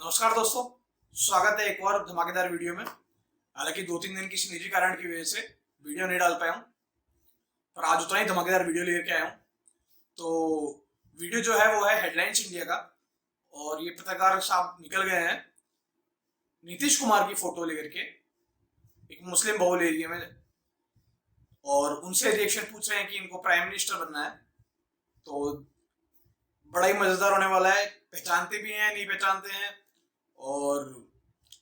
नमस्कार दोस्तों, स्वागत है एक और धमाकेदार वीडियो में। हालांकि 2-3 दिन किसी निजी कारण की वजह से वीडियो नहीं डाल पाया हूँ, पर आज उतना ही धमाकेदार वीडियो लेकर आया हूँ। तो वीडियो जो है वो है हेडलाइंस इंडिया का, और ये पत्रकार साहब निकल गए हैं नीतीश कुमार की फोटो लेकर के एक मुस्लिम बहुल एरिया में, और उनसे रिएक्शन पूछ रहे हैं कि इनको प्राइम मिनिस्टर बनना है। तो बड़ा ही मजेदार होने वाला है। पहचानते भी हैं, नहीं पहचानते हैं, और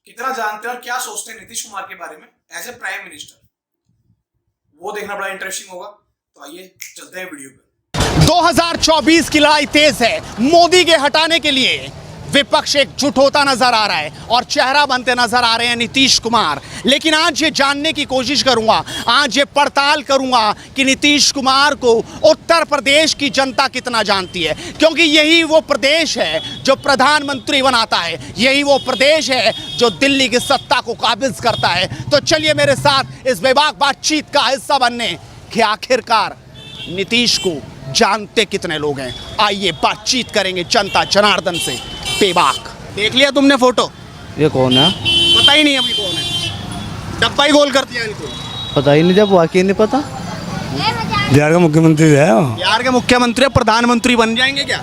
कितना जानते हैं और क्या सोचते हैं नीतीश कुमार के बारे में एज ए प्राइम मिनिस्टर, वो देखना बड़ा इंटरेस्टिंग होगा। तो आइए चलते हैं वीडियो पे। 2024 की लड़ाई तेज है। मोदी के हटाने के लिए विपक्ष एकजुट होता नजर आ रहा है और चेहरा बनते नजर आ रहे हैं नीतीश कुमार। लेकिन आज ये जानने की कोशिश करूंगा, आज ये पड़ताल करूंगा कि नीतीश कुमार को उत्तर प्रदेश की जनता कितना जानती है, क्योंकि यही वो प्रदेश है जो प्रधानमंत्री बनाता है, यही वो प्रदेश है जो दिल्ली की सत्ता को काबिज करता है। तो चलिए मेरे साथ इस बेबाक बातचीत का हिस्सा बनने कि आखिरकार नीतीश को जानते कितने लोग हैं। आइए बातचीत करेंगे जनता जनार्दन से। बेबाक, देख लिया तुमने फोटो? ये कौन है? पता ही नहीं अभी कौन है, डब्बा ही गोल कर दिया इनको। पता ही नहीं, जब वाकई नहीं पता। बिहार का मुख्यमंत्री है वो। बिहार के मुख्यमंत्री प्रधानमंत्री बन जाएंगे क्या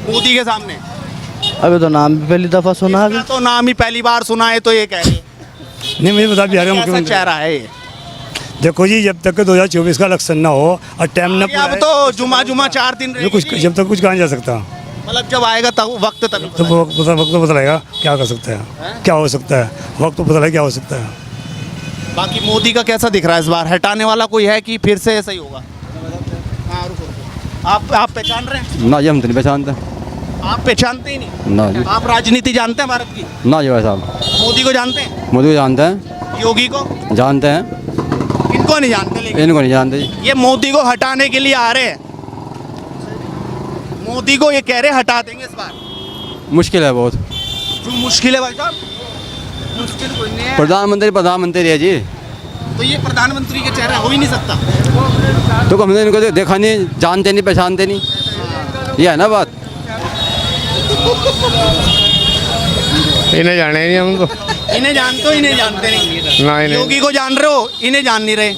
मोदी के सामने? अभी तो नाम भी पहली दफा सुना है। तो नाम ही पहली बार सुना है, तो ये कह रहे नहीं, मुझे बता बिहार का कैसा मुख्यमंत्री चेहरा है ये? देखो जी, जब तक 2024 का इलेक्शन ना हो और टाइम ना पूरा अब तो जुमा 4 दिन है, कुछ जब तक कुछ कहा नहीं जा सकता। मतलब जब आएगा तब वक्त तभी तो वक्त तो पता लगेगा क्या कर सकता है, क्या हो सकता है। वक्त तो पता लगेगा क्या हो सकता है। बाकी मोदी का कैसा दिख रहा है इस बार? हटाने वाला कोई है कि फिर से ऐसा ही होगा? हाँ, रुको। आप पहचान रहे हैं? ना जी, हम तो नहीं पहचानते। आप पहचानते ही नहीं? ना जी। आप राजनीति जानते हैं भारत की? ना जी भाई साहब। मोदी को जानते हैं? मोदी को जानते हैं। योगी को जानते हैं। इनको नहीं जानते, लेकिन इनको नहीं जानते जी। ये मोदी को हटाने के लिए आ रहे हैं। मोदी को ये कह रहे हटा देंगे इस बार। मुश्किल है बहुत। क्यों मुश्किल है भाई साहब? मुश्किल कोई नहीं है। प्रधानमंत्री है जी। तो ये प्रधानमंत्री का चेहरा हो ही नहीं सकता। तो हमने इनको देखा नहीं, जानते नहीं, पहचानते नहीं, ये है ना बात। इन्हें जाने नहीं हमको। इन्हें जानते हो, इन्हें जानते नहीं? ना, योगी को जान रहे हो, इन्हें जान नहीं रहे।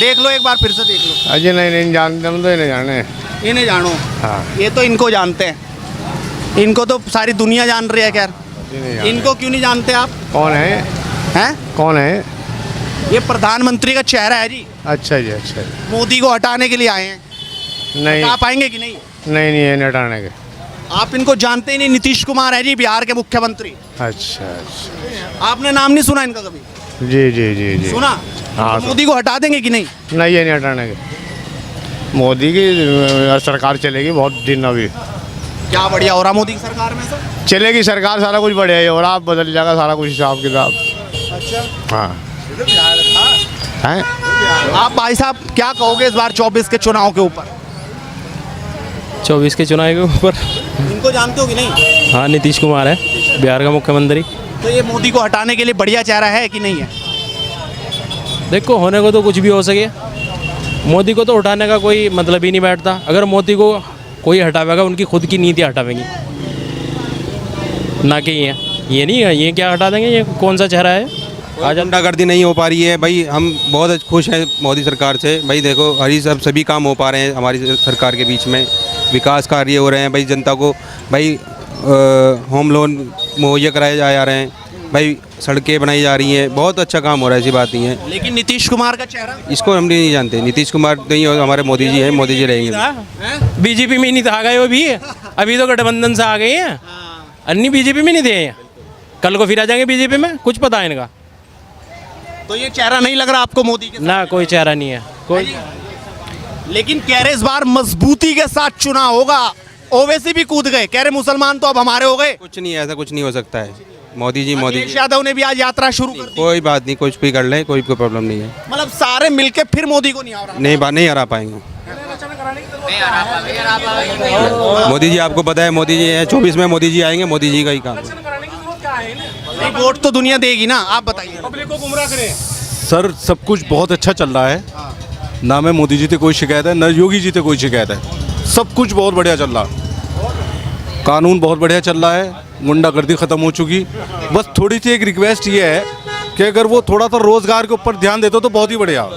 देख लो एक बार, फिर से देख लो। अजय नहीं जानते हम तो, इन्हें जाने। इन्हें जानो। हाँ। ये तो इनको जानते हैं, इनको तो सारी दुनिया जान रही है। खैर, इनको क्यों नहीं जानते आप? कौन है? हैं? कौन है? ये प्रधानमंत्री का चेहरा है जी। अच्छा जी, अच्छा जी। मोदी को हटाने के लिए आए हैं। नहीं हटा पाएंगे कि नहीं? नहीं नहीं, ये हटाने के। आप इनको जानते ही नहीं। नीतीश कुमार है जी बिहार के मुख्यमंत्री। अच्छा अच्छा। आपने नाम नहीं सुना इनका कभी? जी जी जी जी। सुना? हाँ, तो मोदी को हटा देंगे कि नहीं? नहीं, ये नहीं हटाने के। मोदी की सरकार चलेगी बहुत दिन अभी। क्या बढ़िया हो रहा मोदी की सरकार में सर? चलेगी सरकार, सारा कुछ बढ़िया ही हो रहा, बदल जाएगा सारा कुछ हिसाब किताब। अच्छा। हाँ हैं? आप भाई साहब क्या कहोगे इस बार 24 के चुनाव के ऊपर? 24 के चुनाव के ऊपर इनको जानते हो कि नहीं? हाँ, नीतीश कुमार है बिहार का मुख्यमंत्री। तो ये मोदी को हटाने के लिए बढ़िया चेहरा है कि नहीं है? देखो, होने को तो कुछ भी हो सके। मोदी को तो उठाने का कोई मतलब ही नहीं बैठता। अगर मोदी को कोई हटावेगा, उनकी खुद की नीति हटावेंगी, ना कि ये नहीं है। ये क्या हटा देंगे? ये कौन सा चेहरा है? गुंडागर्दी नहीं हो पा रही है भाई। हम बहुत खुश हैं मोदी सरकार से भाई। देखो, हरी सभी काम हो पा रहे हैं हमारी सरकार के बीच में। विकास कार्य हो रहे हैं भाई। जनता को भाई होम लोन मुहैया कराए जा रहे हैं भाई। सड़कें बनाई जा रही हैं। बहुत अच्छा काम हो रहा है, ऐसी बात नहीं है। लेकिन नीतीश कुमार का चेहरा? इसको हम नहीं जानते। नीतीश कुमार नहीं, हमारे मोदी जी हैं, मोदी जी रहेंगे। बीजेपी में नहीं तो आ गए वो भी। अभी तो गठबंधन से आ गए हैं। अन्य बीजेपी में नहीं थे, कल को फिर आ जाएंगे बीजेपी में। कुछ पता है इनका। तो ये चेहरा नहीं लग रहा आपको मोदी के? ना, कोई चेहरा नहीं है कोई। लेकिन कह रहे इस बार मजबूती के साथ चुनाव होगा। ओवैसी भी कूद गए, कह रहे मुसलमान तो अब हमारे हो गए। कुछ नहीं है, ऐसा कुछ नहीं हो सकता है। मोदी जी अखिलेश यादव ने भी आज यात्रा शुरू कर दी। कोई बात नहीं, कुछ भी कर लें, कोई प्रॉब्लम नहीं है। मतलब सारे मिलके फिर मोदी को नहीं हरा? नहीं हरा पाएंगे। मोदी जी, आपको पता है मोदी जी है, 24 में मोदी जी आएंगे। मोदी जी का ही काम है। वोट तो दुनिया देगी ना, आप बताइए। पब्लिक को गुमराह करें। सर, सब कुछ बहुत अच्छा चल रहा है। ना मैं मोदी जी से कोई शिकायत है, ना योगी जी से कोई शिकायत है। सब कुछ बहुत बढ़िया चल रहा है। कानून बहुत बढ़िया चल रहा है। गुंडागर्दी ख़त्म हो चुकी। बस थोड़ी सी एक रिक्वेस्ट ये है कि अगर वो थोड़ा सा रोज़गार के ऊपर ध्यान देते तो बहुत ही बढ़िया।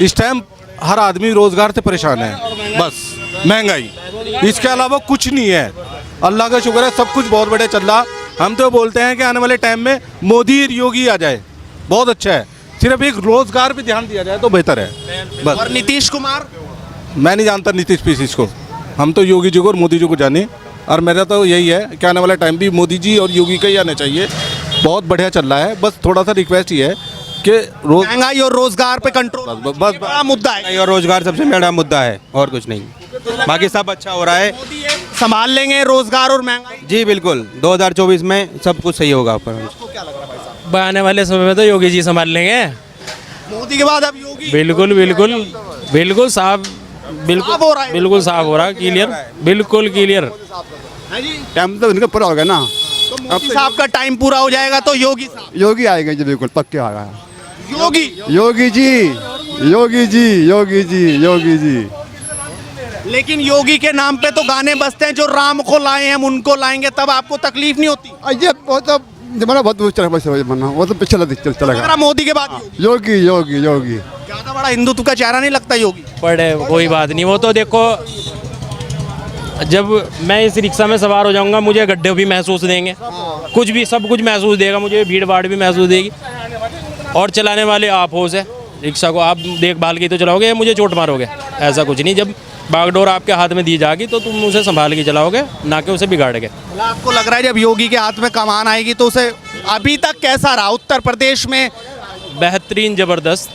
इस टाइम हर आदमी रोज़गार से परेशान है, बस महंगाई, इसके अलावा कुछ नहीं है। अल्लाह का शुक्र है, सब कुछ बहुत बढ़िया चल रहा। हम तो बोलते हैं कि आने वाले टाइम में मोदी योगी आ जाए, बहुत अच्छा है। सिर्फ एक रोज़गार पे ध्यान दिया जाए तो बेहतर है बस। और नीतीश कुमार? मैं नहीं जानता नीतीश पीसीस को, हम तो योगी जी को और मोदी जी को जाने। और मेरा तो यही है कि आने वाला टाइम भी मोदी जी और योगी का ही आना चाहिए। बहुत बढ़िया चल रहा है, बस थोड़ा सा रिक्वेस्ट ये है कि महंगाई और रोजगार पे कंट्रोल बस बड़ा मुद्दा है। और रोजगार सबसे बड़ा मुद्दा है और कुछ नहीं, बाकी सब अच्छा हो रहा है। संभाल लेंगे रोजगार और महंगाई? जी बिल्कुल, 2024 में सब कुछ सही होगा। पर आने वाले समय में तो योगी जी संभाल लेंगे। मोदी के बाद अब योगी? बिल्कुल बिल्कुल बिल्कुल साफ, साफ हो रहा है। बिल्कुल साफ हो रहा है, क्लियर, बिल्कुल क्लियर। टाइम तो इनका पूरा हो गया ना। तो मोदी साहब का टाइम पूरा हो जाएगा तो योगी साहब? योगी आएंगे जी, बिल्कुल पक्के आ गया। योगी? योगी जी, योगी जी, योगी जी, योगी जी। लेकिन योगी के नाम पे तो गाने बजते हैं, जो राम को लाए हम उनको लाएंगे, तब आपको तकलीफ नहीं होती? ये वो तो जमाना बहुत दूर चला, बस जमाना वो तो पिछला चलेगा। अगर मोदी के बाद योगी योगी योगी ज्यादा बड़ा हिंदुत्व का चेहरा नहीं लगता योगी? पड़े कोई बात नहीं, वो तो देखो, जब मैं इस रिक्शा में सवार हो जाऊंगा मुझे गड्ढे भी महसूस देंगे, कुछ भी, सब कुछ महसूस देगा मुझे, भीड़ भाड़ भी महसूस देगी। और चलाने वाले आप हो से रिक्शा को आप देखभाल की तो चलाओगे, मुझे चोट मारोगे, ऐसा कुछ नहीं। जब बागडोर आपके हाथ में दी जाएगी तो तुम उसे संभाल के चलाओगे, ना कि उसे बिगाड़ के। आपको लग रहा है जब योगी के हाथ में कमान आएगी तो उसे, अभी तक कैसा रहा उत्तर प्रदेश में? बेहतरीन, ज़बरदस्त,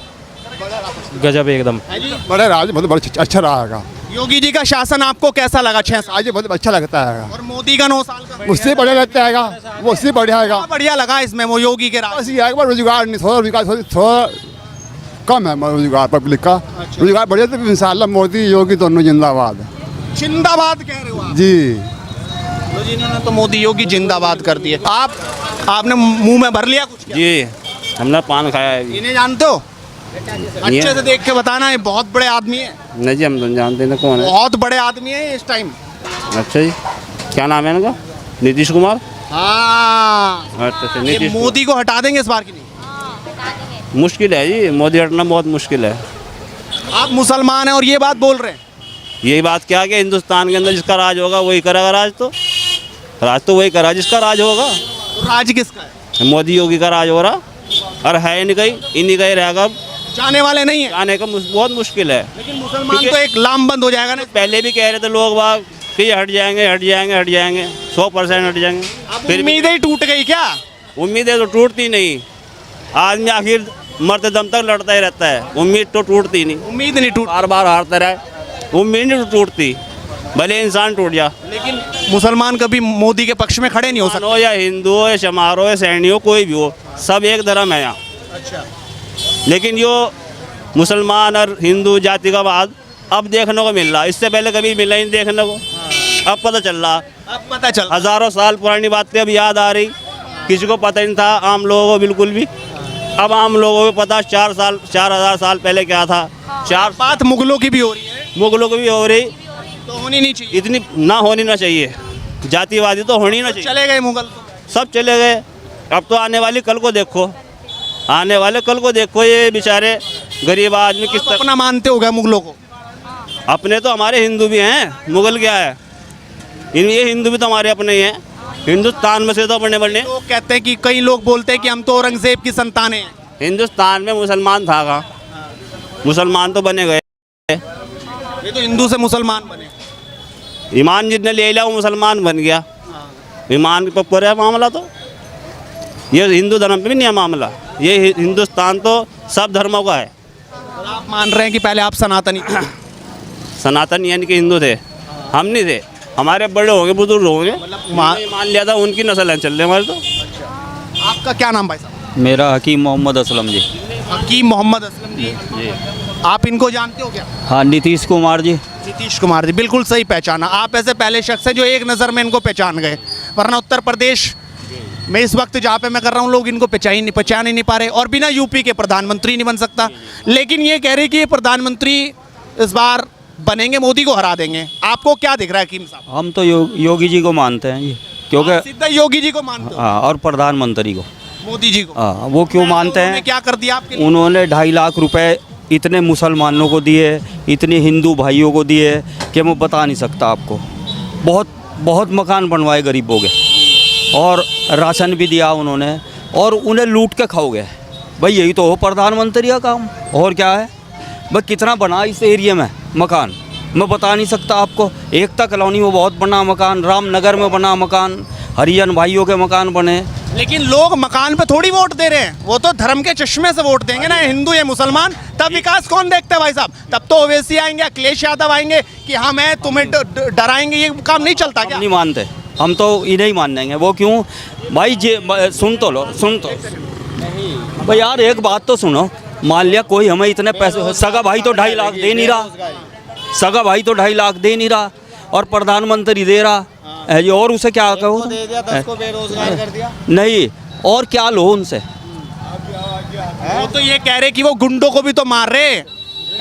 गजब एकदम। बड़े राज बहुत अच्छा रहेगा। योगी जी का शासन आपको कैसा लगा 6 साल? आज बहुत अच्छा लगता है। और मोदी का 9 साल का? उससे बढ़िया लगता है, वो उससे बढ़िया है। क्या बढ़िया लगा इसमें वो योगी के राज? बस ये है कि रोजगार नहीं, थोड़ा रोजगार थोड़ा कम है रोजगार पब्लिक का। रोजगार बढ़िया तो इंशाल्लाह मोदी योगी दोनों जिंदाबाद। जिंदाबाद कह रहे हो आप? जी तो जिन्होंने तो मोदी योगी जिंदाबाद कर दिए। आपने मुंह में भर लिया कुछ क्या? जी, हमने पान खाया है। इन्हें जानते हो? अच्छे से देख के बताना, ये बहुत बड़े आदमी है। नहीं जी, हम तो जानते हैं कौन है। बहुत बड़े आदमी है इस टाइम। अच्छा जी, क्या नाम है इनका? नीतीश कुमार। हाँ, अच्छा, ये नीतीश मोदी को हटा देंगे इस बार की नहीं? मुश्किल है जी, मोदी हटना बहुत मुश्किल है। आप मुसलमान हैं और ये बात बोल रहे हैं? यही बात क्या कि हिंदुस्तान के अंदर जिसका राज होगा वही करेगा राज तो वही करा जिसका राज होगा। तो राज किसका है? मोदी योगी का राज हो रहा, और है इन्हीं का ही रहेगा। अब जाने वाले नहीं है? आने का बहुत मुश्किल है। लेकिन मुसलमान तो एक लाम बंद हो जाएगा ना। पहले भी कह रहे थे लोग बाग कि ये हट जाएंगे 100% हट जाएंगे। फिर उम्मीदें ही टूट गई क्या? उम्मीदें तो टूटती नहीं, आदमी आखिर मरते दम तक लड़ता ही रहता है, उम्मीद तो टूटती नहीं। उम्मीद नहीं टूट, बार बार हारता रहे, उम्मीद नहीं टूटती, भले इंसान टूट जा। लेकिन मुसलमान कभी मोदी के पक्ष में खड़े नहीं हो सकते। हो या हिंदू हो या चमार हो या सैनी हो, कोई भी हो, सब एक धर्म है यहाँ। अच्छा, लेकिन जो मुसलमान और हिंदू जाति का वाद अब देखने को मिल रहा, इससे पहले कभी मिला ही नहीं देखने को, अब पता चल रहा। अब पता चल, हज़ारों साल पुरानी बातें अब याद आ रही, किसी को पता नहीं था, आम लोगों को बिल्कुल भी। अब आम लोगों को पता 4,000 साल पहले क्या था। चार बात मुगलों की भी हो रही है, मुगलों की भी हो रही, तो होनी नहीं चाहिए। इतनी ना होनी ना चाहिए, जातिवादी तो होनी ना चाहिए। चले गए मुगल तो। सब चले गए, अब तो आने वाले कल को देखो ये बेचारे गरीब आदमी किस तरह अपना मानते हो गए मुगलों को? अपने तो हमारे हिंदू भी हैं, मुगल क्या है, ये हिंदू भी तो हमारे अपने ही हैं। हिंदुस्तान में से तो बड़े लोग कहते हैं कि कई लोग बोलते हैं कि हम तो औरंगजेब की संतान हैं। हिंदुस्तान में मुसलमान था कहाँ, मुसलमान तो बने गए, ये तो हिंदू से मुसलमान बने। ईमान जितने ले लिया वो मुसलमान बन गया। ईमान के ऊपर है मामला, तो ये हिंदू धर्म पे भी नहीं है मामला, ये हिंदुस्तान तो सब धर्मों का है। और आप मान रहे हैं कि पहले आप सनातनी थे? सनातन यानी कि हिंदू थे, हम नहीं थे। हमारे बड़े होंगे, बुजुर्ग होंगे, मान लिया था उनकी नस्ल है चल रहे हमारे। तो आपका क्या नाम भाई साहब? मेरा हकीम मोहम्मद असलम जी। हकीम मोहम्मद असलम जी, आप इनको जानते हो क्या? हाँ, नीतीश कुमार जी। नीतीश कुमार जी, बिल्कुल सही पहचाना। आप ऐसे पहले शख्स हैं जो एक नज़र में इनको पहचान गए, वरना उत्तर प्रदेश में इस वक्त जहाँ पे मैं कर रहा हूँ लोग इनको पहचान ही नहीं पा रहे। और बिना यूपी के प्रधानमंत्री नहीं बन सकता, लेकिन ये कह रहे कि ये प्रधानमंत्री इस बार बनेंगे, मोदी को हरा देंगे। आपको क्या दिख रहा है हकीम साहब? हम तो योगी जी को मानते हैं जी। क्योंकि सीधा योगी जी को मानते हो, हाँ, और प्रधानमंत्री को। मोदी जी को। हाँ, वो क्यों मानते उन्होंने हैं? क्या कर दिया आपके लिए? उन्होंने 2.5 लाख रुपए इतने मुसलमानों को दिए, इतने हिंदू भाइयों को दिए कि मैं बता नहीं सकता आपको। बहुत बहुत मकान बनवाए गरीबों के, और राशन भी दिया उन्होंने, और उन्हें लूट के खाओगे। भाई यही तो हो प्रधानमंत्री का काम, और क्या है? भाई कितना बना इस एरिया में मकान, मैं बता नहीं सकता आपको। एकता कॉलोनी में बहुत बना मकान, रामनगर में बना मकान, हरिजन भाइयों के मकान बने। लेकिन लोग मकान पे थोड़ी वोट दे रहे हैं, वो तो धर्म के चश्मे से वोट देंगे ना, हिंदू या मुसलमान। तब विकास कौन देखता है भाई साहब? तब तो ओवैसी आएंगे, अखिलेश यादव आएंगे कि हम हैं, तुम्हें डराएंगे। ये काम नहीं चलता क्या? नहीं मानते हम तो, इन्हें ही मान लेंगे। वो क्यों भाई? सुन तो लो, सुन तो भाई यार, एक बात तो सुनो। मान लिया कोई हमें इतने पैसे, सगा भाई तो 2.5 लाख दे नहीं रहा, सगा भाई तो 2.5 लाख दे नहीं रहा, और प्रधानमंत्री दे रहा है जी, और उसे क्या कहो? बेरोजगार कर दिया। नहीं, और क्या लो उनसे? वो तो ये कह रहे कि वो गुंडों को भी तो मार रहे।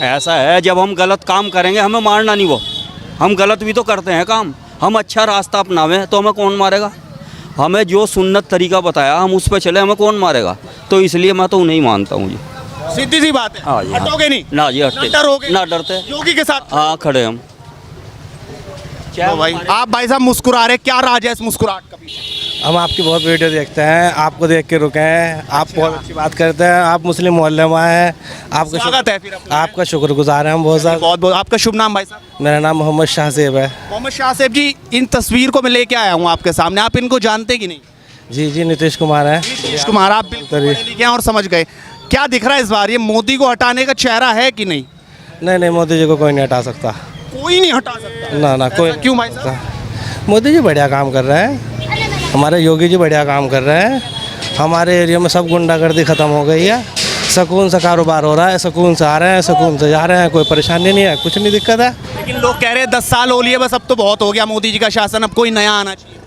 ऐसा है, जब हम गलत काम करेंगे हमें मारना नहीं, वो हम गलत भी तो करते हैं काम। हम अच्छा रास्ता अपनावें तो हमें कौन मारेगा? हमें जो सुन्नत तरीका बताया हम उस पर चले, हमें कौन मारेगा? तो इसलिए मैं तो उन्हें ही मानता हूँ जी। सीधी सी बात है। हाँ जी, हाँ। हटोगे नहीं? ना जी, हटते डरोगे? ना, डरते योगी के साथ। हाँ, खड़े हम। तो भाई आप भाई साहब मुस्कुरा रहे, क्या राज है इस मुस्कुराहट का पीछे? हम आपकी बहुत वीडियो देखते हैं, आपको देख के रुके हैं। आप बहुत अच्छी बात करते हैं, आप मुस्लिम मोहल्ले में आए हैं, स्वागत है फिर अपना। आपका शुक्रगुजार हैं हम बहुत ज़्यादा। बहुत बहुत। आपका शुभ नाम भाई साहब? मेरा नाम मोहम्मद शाहजेब है। मोहम्मद शाहजेब जी, इन तस्वीर को मैं लेके आया हूँ आपके सामने, आप इनको जानते कि नहीं? जी जी, नीतीश कुमार है। नीतीश कुमार, आप बिल्कुल पढ़े लिखे हैं और समझ गए। क्या दिख रहा है इस बार? ये मोदी को हटाने का चेहरा है कि नहीं? नहीं, मोदी जी को कोई नहीं हटा सकता। कोई नहीं हटा सकता? ना, कोई। क्यों भाई साहब? मोदी जी बढ़िया काम कर रहे हैं, हमारे योगी जी बढ़िया काम कर रहे हैं। हमारे एरिया में सब गुंडागर्दी ख़त्म हो गई है, सुकून से कारोबार हो रहा है, सुकून से आ रहे हैं, सुकून से जा रहे हैं, कोई परेशानी नहीं है, कुछ नहीं दिक्कत है। लेकिन लोग कह रहे हैं 10 साल हो लिए, बस अब तो बहुत हो गया मोदी जी का शासन, अब कोई नया आना चाहिए।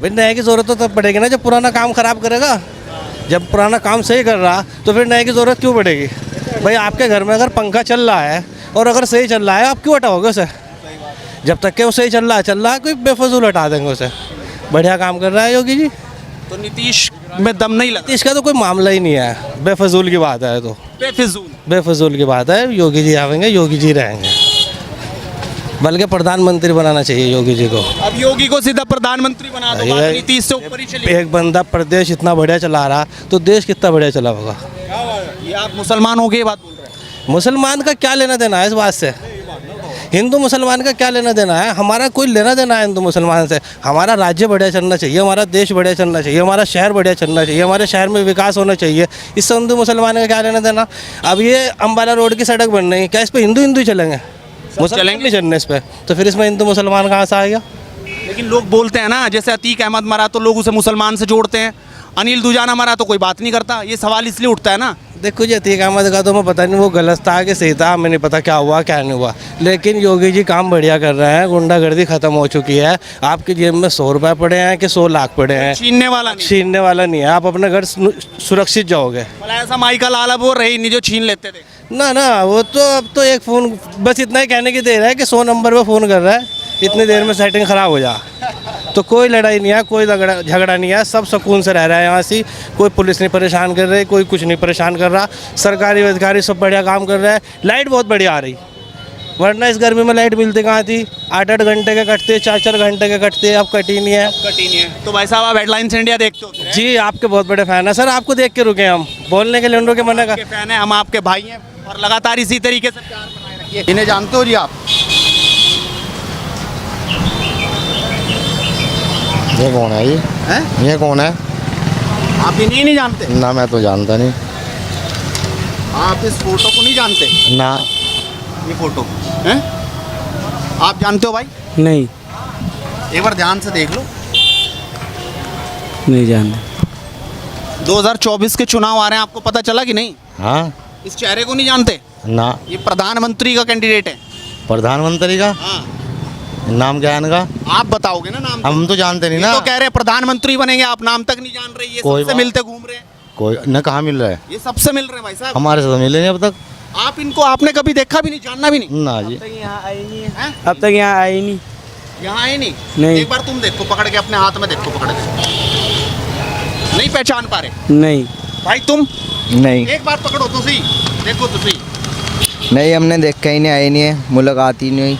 भाई नए की ज़रूरत तो तब पड़ेगी ना जब पुराना काम ख़राब करेगा। जब पुराना काम सही कर रहा तो फिर नए की ज़रूरत क्यों पड़ेगी? भाई आपके घर में अगर पंखा चल रहा है और अगर सही चल रहा है, आप क्यों हटाओगे उसे? जब तक कि वो सही चल रहा है, कोई बेफजूल हटा देंगे उसे। बढ़िया काम कर रहा है योगी जी। तो नीतीश में दम नहीं लगता? नीतीश का तो कोई मामला ही नहीं है, बेफजूल की बात है। तो बेफजूल की बात है। योगी जी आएंगे, योगी जी रहेंगे, बल्कि प्रधानमंत्री बनाना चाहिए योगी जी को। अब योगी को सीधा प्रधानमंत्री बना दो, बात नीतीश से ऊपर ही चलिए। एक बंदा प्रदेश इतना बढ़िया चला रहा तो देश कितना बढ़िया चला होगा। ये आप मुसलमान हो गए ये बात बोल रहे हैं? मुसलमान का क्या लेना देना है इस बात से? हिंदू मुसलमान का क्या लेना देना है? हमारा कोई लेना देना है हिंदू मुसलमान से? हमारा राज्य बढ़िया चलना चाहिए, हमारा देश बढ़िया चलना चाहिए, हमारा शहर बढ़िया चलना चाहिए, हमारे शहर में विकास होना चाहिए। इससे हिंदू मुसलमान का क्या लेना देना? अब ये अम्बाला रोड की सड़क बन रही है, क्या इस पर हिंदू ही चलेंगे? मुसलमान नहीं चलने इस पर, तो फिर इसमें हिंदू मुसलमान कहाँ से आएगा? लेकिन लोग बोलते हैं ना, जैसे अतीक अहमद मरा तो लोग उसे मुसलमान से जोड़ते हैं, अनिल दुजाना मरा तो कोई बात नहीं करता। ये सवाल इसलिए उठता है ना। देखो जी, अतीक अहमद का तो मैं पता नहीं वो गलत था कि सही था, हमें नहीं पता क्या हुआ क्या नहीं हुआ, लेकिन योगी जी काम बढ़िया कर रहे हैं। गुंडागर्दी खत्म हो चुकी है। आपकी जेब में 100 रुपये पड़े हैं कि 100 लाख पड़े हैं, छीनने वाला नहीं है। आप अपने घर सुरक्षित जाओगे। ऐसा माइकल लाला वो रहे नहीं जो छीन लेते थे। ना, वो तो अब तो एक फ़ोन बस इतना ही कहने की देर है कि 100 नंबर पर फ़ोन कर रहा है, इतनी देर में सेटिंग ख़राब हो जा। तो कोई लड़ाई नहीं है, कोई झगड़ा नहीं है, सब सुकून से रह रहा है यहाँ से। कोई पुलिस नहीं परेशान कर रही, कोई कुछ नहीं परेशान कर रहा। सरकारी अधिकारी सब बढ़िया काम कर रहा है। लाइट बहुत बढ़िया आ रही, वरना इस गर्मी में लाइट मिलती कहाँ थी? 8-8 घंटे के कटते, 4-4 घंटे के कटते, अब कटी नहीं है। तो भाई साहब आप हेडलाइंस इंडिया देखते हो? जी, आपके बहुत बड़े फ़ैन है सर, आपको देख के रुके हम, बोलने के लिए उन लोग के मना कर फैन है, हम आपके भाई हैं और लगातार इसी तरीके से प्यार बनाए रखिए। इन्हें जानते हो जी आप? ये कौन है? ये कौन है? आप इन्हें नहीं जानते? ना, मैं तो जानता नहीं। आप इस फोटो को नहीं जानते? ना। ये फोटो है, आप जानते हो भाई? नहीं। एक बार ध्यान से देख लो। नहीं जानते। 2024 के चुनाव आ रहे हैं, आपको पता चला कि नहीं? हाँ। इस चेहरे को नहीं जानते? ना। ये प्रधानमंत्री का कैंडिडेट है। प्रधानमंत्री का? हाँ। नाम क्या है इनका? आप बताओगे ना नाम? हम तो जानते नहीं ना। तो कह रहे हैं प्रधानमंत्री बनेंगे, आप नाम तक नहीं जान रहे। ये सबसे मिलते घूम रहे हैं। कोई न कहाँ मिल रहा है? ये सबसे मिल रहे हैं भाई साहब। हमारे से तो मिले नहीं अब तक। आप इनको आपने कभी देखा भी नहीं, जानना भी नहीं? ना जी। अब तक यहाँ आए नहीं। यहाँ आए नहीं? नहीं। एक बार तुम देखो, पकड़ के अपने हाथ में देखो, पकड़ के नहीं पहचान पा रहे? नहीं भाई तुम नहीं एक बार पकड़ो तो सही, देखो तो सही। नहीं, हमने देखा ही नहीं, आई नहीं है, मुलाकात ही नहीं हुई।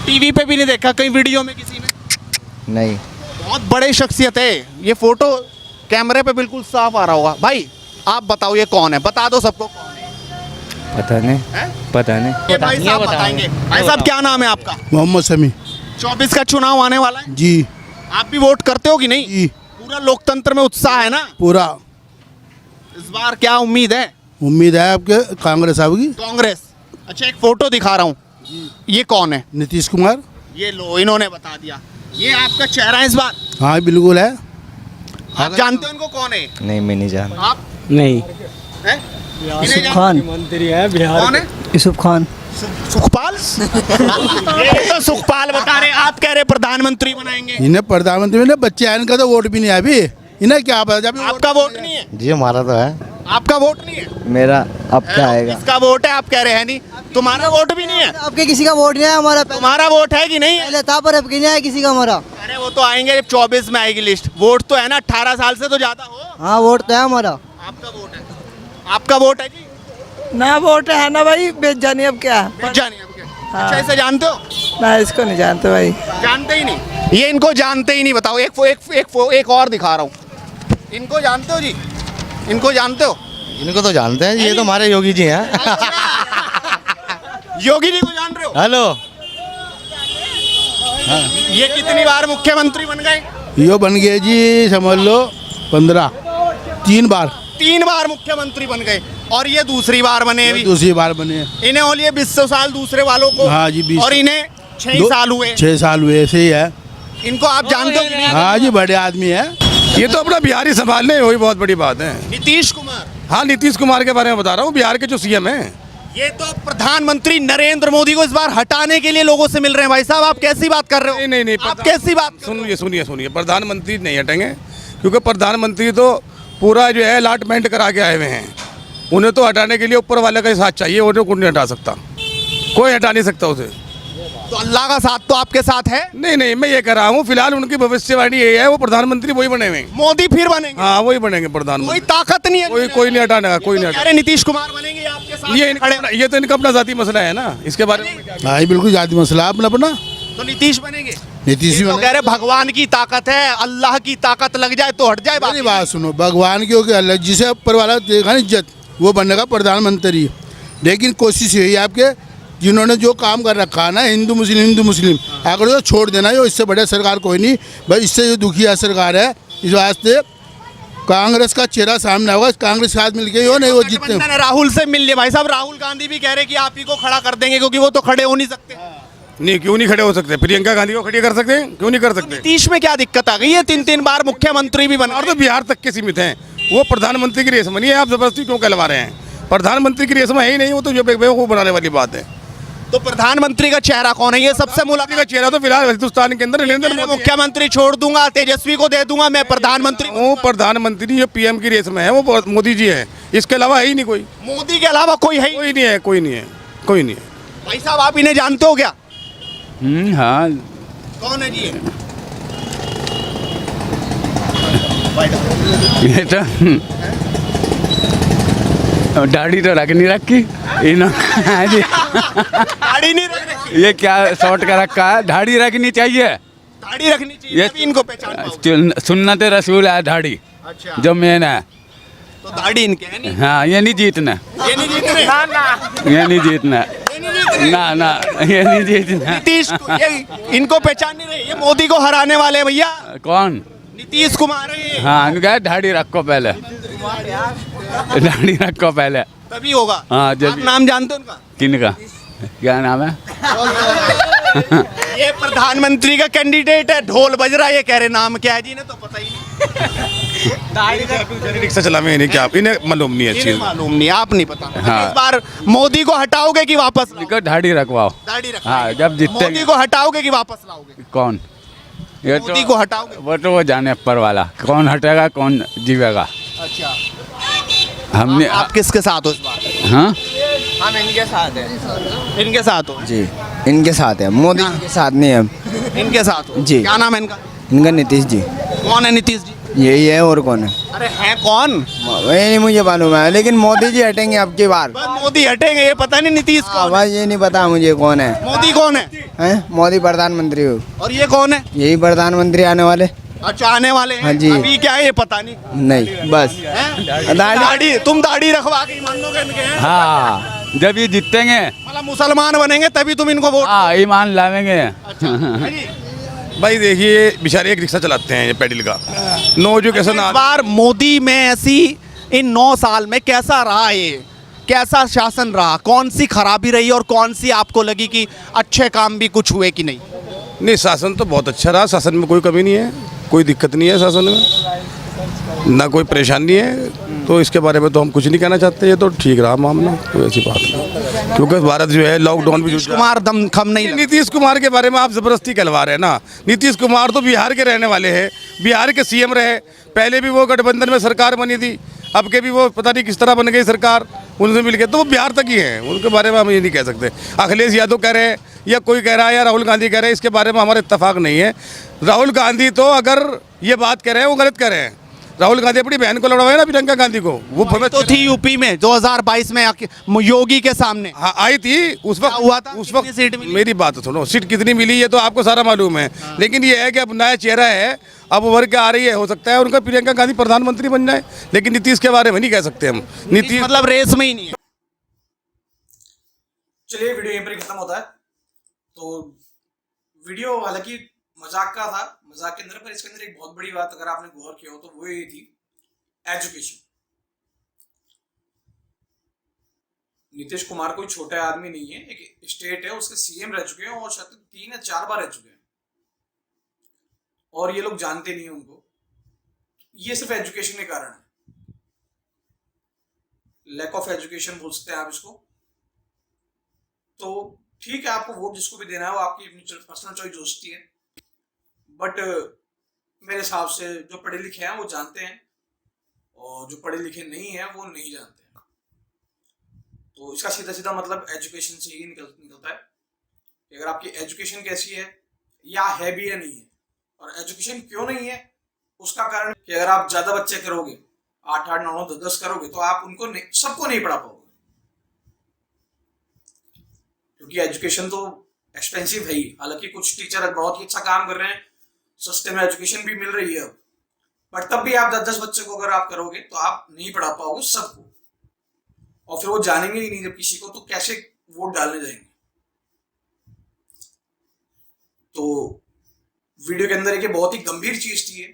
टीवी पे भी नहीं देखा, कहीं वीडियो में किसी ने? नहीं। बहुत बड़े शख्सियत है, ये फोटो कैमरे पे बिल्कुल साफ आ रहा होगा। भाई आप बताओ ये कौन है, बता दो सबको कौन है। पता नहीं, पता नहीं। ये भाई साहब बताएंगे। भाई साहब क्या नाम है आपका? मोहम्मद समी 24 का चुनाव आने वाला है, जी। आप भी वोट करते हो कि नहीं? जी पूरा लोकतंत्र में उत्साह है ना? पूरा। इस बार क्या उम्मीद है? उम्मीद है आपके कांग्रेस आएगी। कांग्रेस। अच्छा एक फोटो दिखा रहा हूँ, ये कौन है? नीतीश कुमार। ये लो, इन्होंने बता दिया, ये आपका चेहरा है इस बार। हाँ बिल्कुल है। आप जानते हो इनको कौन है? नहीं, मैं नहीं जानता। आप नहीं हैं? यूसुफ खान मंत्री है बिहार कौन है? यूसुफ खान सुखपाल? ये तो सुखपाल बता रहे, आप कह रहे प्रधानमंत्री बनाएंगे। इन्हें प्रधानमंत्री में बच्चे हैं, इनका तो वोट भी नहीं है अभी। इन्हें क्या पता? आपका वोट नहीं है? जी हमारा तो है। आपका वोट नहीं है? मेरा अब क्या आएगा? इसका वोट है, आप कह रहे हैं नहीं? तुम्हारा वोट भी नहीं है? आपके किसी का वोट नहीं है, हमारा तुम्हारा वोट है कि नहीं है? पहले था पर अब नहीं है किसी का हमारा। अरे वो तो आएंगे जब 24 में आएगी लिस्ट। वोट तो है ना, 18 साल से तो ज्यादा हो। हाँ वोट तो है हमारा। आपका वोट है? आपका वोट है जी? ना वोट है ना भाई, बेच जानी अब क्या। जानिए अब क्या? अच्छा इसे जानते हो? ना इसको नहीं जानते भाई। जानते ही नहीं? ये इनको जानते ही नहीं। बताओ एक और दिखा रहा हूँ, इनको जानते हो जी? इनको जानते हो? इनको तो जानते हैं, ये तो हमारे योगी जी हैं। योगी जी को जान रहे हो? हेलो। ये कितनी बार मुख्यमंत्री बन गए? यो बन गए जी, समझ लो 15, 3 बार। 3 बार मुख्यमंत्री बन गए और ये दूसरी बार बने अभी। दूसरी बार बने। इन्हें और ये 20 साल दूसरे वालों को। हाँ जी 20। और इन्हें 6 साल हुए। 6 साल हुए, ऐसे ही है। इनको आप जानते हो कि नहीं? हाँ जी बड़े आदमी है। ये तो अपना बिहार ही संभाल ले, वही बहुत बड़ी बात है। नीतीश कुमार। हाँ नीतीश कुमार के बारे में बता रहा हूँ, बिहार के जो सीएम हैं। ये तो प्रधानमंत्री नरेंद्र मोदी को इस बार हटाने के लिए लोगों से मिल रहे हैं। भाई साहब आप कैसी बात कर रहे हो? नहीं आप कैसी बात कर रहे हो? सुनिए, प्रधानमंत्री नहीं हटेंगे, क्योंकि प्रधानमंत्री तो पूरा जो है अलॉटमेंट करा के आए हुए हैं। उन्हें तो हटाने के लिए ऊपर वाले का ही साथ चाहिए, उन्हें कोई नहीं हटा सकता, कोई हटा नहीं सकता उसे। तो अल्लाह का साथ तो आपके साथ है? नहीं, मैं ये कह रहा हूँ फिलहाल उनकी भविष्यवाणी ये है, वो प्रधानमंत्री वही बने हुए हैं। मोदी फिर बनेंगे? हाँ वही बनेंगे कोई प्रधानमंत्री। ताकत नहीं है? कोई नहीं हटाने का, कोई नहीं कह रहे नीतीश कुमार बनेंगे आपके साथ? ये तो इनका अपना जाती मसला है ना, इसके बारे में। हाँ ये बिल्कुल जाति मसला अपना अपना। तो नीतीश बनेंगे? नीतीश तो कह रहे भगवान की ताकत है, अल्लाह की ताकत लग जाए तो हट जाए। मेरी बात सुनो, भगवान की होगी अल्लाह, जिसे ऊपर वाला देखा ना इज्जत, वो बनेगा प्रधानमंत्री। लेकिन कोशिश यही है आपके, जिन्होंने जो काम कर रखा है ना, हिंदू मुस्लिम, अगर तो छोड़ देना, ये इससे बड़े सरकार कोई नहीं भाई। इससे जो दुखिया सरकार है, इस वास्ते कांग्रेस का चेहरा सामने होगा। कांग्रेस के साथ मिलके हो नहीं वो जीतते। राहुल से मिल लिया भाई साहब। राहुल गांधी भी कह रहे कि आप ही को खड़ा कर देंगे, क्योंकि वो तो खड़े हो नहीं सकते। नहीं क्यों नहीं खड़े हो सकते? प्रियंका गांधी को खड़ी कर सकते हैं, क्यों नहीं कर सकते? नीतीश में क्या दिक्कत आ गई है? 3 बार मुख्यमंत्री भी बना। और तो बिहार तक के सीमित हैं, वो प्रधानमंत्री की रेस बनी है। आप जबरदस्ती क्यों कहलवा रहे हैं? प्रधानमंत्री की रेस में है ही नहीं, वो तो जो बेवकूफ बनाने वाली बात है। तो प्रधानमंत्री का चेहरा कौन है? ये सबसे मुलाकात का चेहरा तो फिलहाल हिंदुस्तान के अंदर नरेंद्र मोदी। मुख्यमंत्री छोड़ दूंगा, तेजस्वी को दे दूंगा, मैं प्रधानमंत्री। वो प्रधानमंत्री जो पीएम की रेस में है वो मोदी जी है, इसके अलावा है ही नहीं कोई। मोदी के अलावा कोई है? कोई नहीं है। भाई साहब आप इन्हें जानते हो क्या? हाँ कौन है जी ये तो दाढ़ी तो रख नहीं रखी इन्होंने। दाढ़ी नहीं रखी? ये क्या शॉर्ट का रखा है? दाढ़ी रखनी चाहिए, दाढ़ी रखनी चाहिए, ये तभी इनको पहचान पाओगे। सुन्नत रसूल है दाढ़ी, अच्छा जो मेन है। तो दाढ़ी इनके है नहीं? हाँ ये नहीं जीतना, ये नहीं जीत रहे? ये नहीं जीतना, ना ये नहीं जीतना। नीतीश इनको पहचान नहीं रहे? ये मोदी को हराने वाले हैं भैया। कौन? नीतीश कुमार है। हाँ उनका दाढ़ी रखो पहले, दाढ़ी रखो पहले, तभी होगा। हाँ आप जब। नाम जानते हो उनका? किनका? क्या नाम है? ये प्रधानमंत्री का कैंडिडेट है, ढोल बज रहा है, ये कह रहे नाम क्या है जी? इन्हें तो पता ही नहीं। रिक्शा चला में नहीं, क्या इन्हें मालूम नहीं है चीज? मालूम नहीं, आप नहीं पता। हाँ। इस बार मोदी को हटाओगे कि वापस लाओगे? दाढ़ी रखवाओ। दाढ़ी रखो। हाँ जब जीते। मोदी को हटाओगे कि वापस लाओगे? कौन? ये मोदी को हटाओगे? वो तो वो जाने ऊपर वाला, कौन हटेगा कौन जीवेगा। अच्छा हमने आप किसके साथ हो इस बार? हाँ हम इनके साथ हैं। इनके साथ हो? जी इनके साथ है, मोदी के साथ नहीं है। इनके साथ हो? जी। क्या नाम है इनका? इनका नीतीश जी, कौन है नीतीश जी? यही है और कौन है अरे हैं कौन? वही नहीं मुझे मालूम है, लेकिन मोदी जी हटेंगे अब की बार। बस मोदी हटेंगे, ये पता नहीं नीतीश कौन है? बस ये नहीं पता मुझे कौन है। मोदी कौन है? हैं? मोदी प्रधानमंत्री हो, और ये कौन है? यही प्रधानमंत्री आने वाले। अच्छा आने वाले हैं? हाँ जी। अभी क्या है ये पता नहीं। नहीं बस हैं? दाढ़ी- दाढ़ी, तुम दाढ़ी रखवा के मान लोगे इनके हैं? हाँ जब ये जीतेंगे मतलब मुसलमान बनेंगे तभी तुम इनको वोट। हाँ ईमान लावेंगे। भाई देखिए बेचारे एक रिक्शा चलाते हैं ये पेडल का, नो एजुकेशन। इस बार मोदी में ऐसी इन 9 साल में कैसा रहा ये, कैसा शासन रहा, कौन सी खराबी रही और कौन सी आपको लगी कि अच्छे काम भी कुछ हुए कि नहीं? नहीं, शासन तो बहुत अच्छा रहा, शासन में कोई कमी नहीं है, कोई दिक्कत नहीं है शासन में, ना कोई परेशानी है, तो इसके बारे में तो हम कुछ नहीं कहना चाहते। ये तो ठीक रहा मामला, कोई ऐसी बात नहीं, क्योंकि भारत जो है लॉकडाउन भी नीतीश कुमार दम खम नहीं लगा। नीतीश कुमार के बारे में आप ज़बरदस्ती कहलवा रहे हैं ना। नीतीश कुमार तो बिहार के रहने वाले हैं, बिहार के सीएम रहे, पहले भी वो गठबंधन में सरकार बनी थी, अब के भी वो पता नहीं किस तरह बन गई सरकार उनसे मिल के, तो वो बिहार तक ही हैं, उनके बारे में हम ये नहीं कह सकते। अखिलेश यादव कह रहे हैं या कोई कह रहा है या राहुल गांधी कह रहे हैं, इसके बारे में हमारा इत्तेफाक नहीं है। राहुल गांधी तो अगर ये बात कह रहे हैं वो गलत कह रहे हैं। राहुल गांधी अपनी बहन को लड़वाए ना, प्रियंका गांधी को, वो तो थी यूपी में 2022 में योगी के सामने। हाँ आई थी उस वक्त, हुआ था? उस वक्त कितनी सीट मिली? मेरी बात सुनो, सीट कितनी मिली ये तो आपको सारा मालूम है, लेकिन ये है कि अब नया चेहरा है, अब उभर के आ रही है, हो सकता है उनका प्रियंका गांधी प्रधानमंत्री बन जाए, लेकिन नीतीश के बारे में नहीं कह सकते हम। नीतीश मतलब रेस में ही नहीं है। चलिए वीडियो यहीं पर ही खत्म होता है। तो वीडियो हालांकि मजाक का था, मजाक के अंदर, पर इसके अंदर एक बहुत बड़ी बात अगर आपने गौर किया हो तो वो ये थी एजुकेशन। नीतीश कुमार कोई छोटा आदमी नहीं है, एक स्टेट है, उसके सीएम रह चुके हैं और शायद 3 या 4 बार रह चुके हैं, और ये लोग जानते नहीं है उनको। ये सिर्फ एजुकेशन के कारण है, लैक ऑफ एजुकेशन बोल सकते हैं आप इसको। तो ठीक है, आपको वोट जिसको भी देना है वो आपकी पर्सनल चॉइस हो सकती है, बट मेरे हिसाब से जो पढ़े लिखे हैं वो जानते हैं, और जो पढ़े लिखे नहीं हैं वो नहीं जानते हैं। तो इसका सीधा सीधा मतलब एजुकेशन से ही निकलता है कि अगर आपकी एजुकेशन कैसी है, या है भी या नहीं है। और एजुकेशन क्यों नहीं है उसका कारण कि अगर आप ज्यादा बच्चे करोगे, 8-8, 9-9, 10-10 करोगे, तो आप उनको सबको नहीं पढ़ा पाओगे, क्योंकि एजुकेशन तो एक्सपेंसिव है ही। हालांकि कुछ टीचर बहुत ही अच्छा काम कर रहे हैं, सस्ते में एजुकेशन भी मिल रही है अब, बट तब भी आप 10-10 बच्चे को अगर आप करोगे तो आप नहीं पढ़ा पाओगे सबको, और फिर वो जानेंगे ही नहीं जब किसी को, तो कैसे वोट डालने जाएंगे। तो वीडियो के अंदर एक बहुत ही गंभीर चीज थी ये।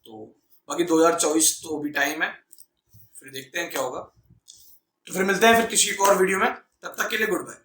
तो बाकी 2024 तो अभी टाइम है, फिर देखते हैं क्या होगा। तो फिर मिलते हैं फिर किसी एक और वीडियो में, तब तक के लिए गुड बाय।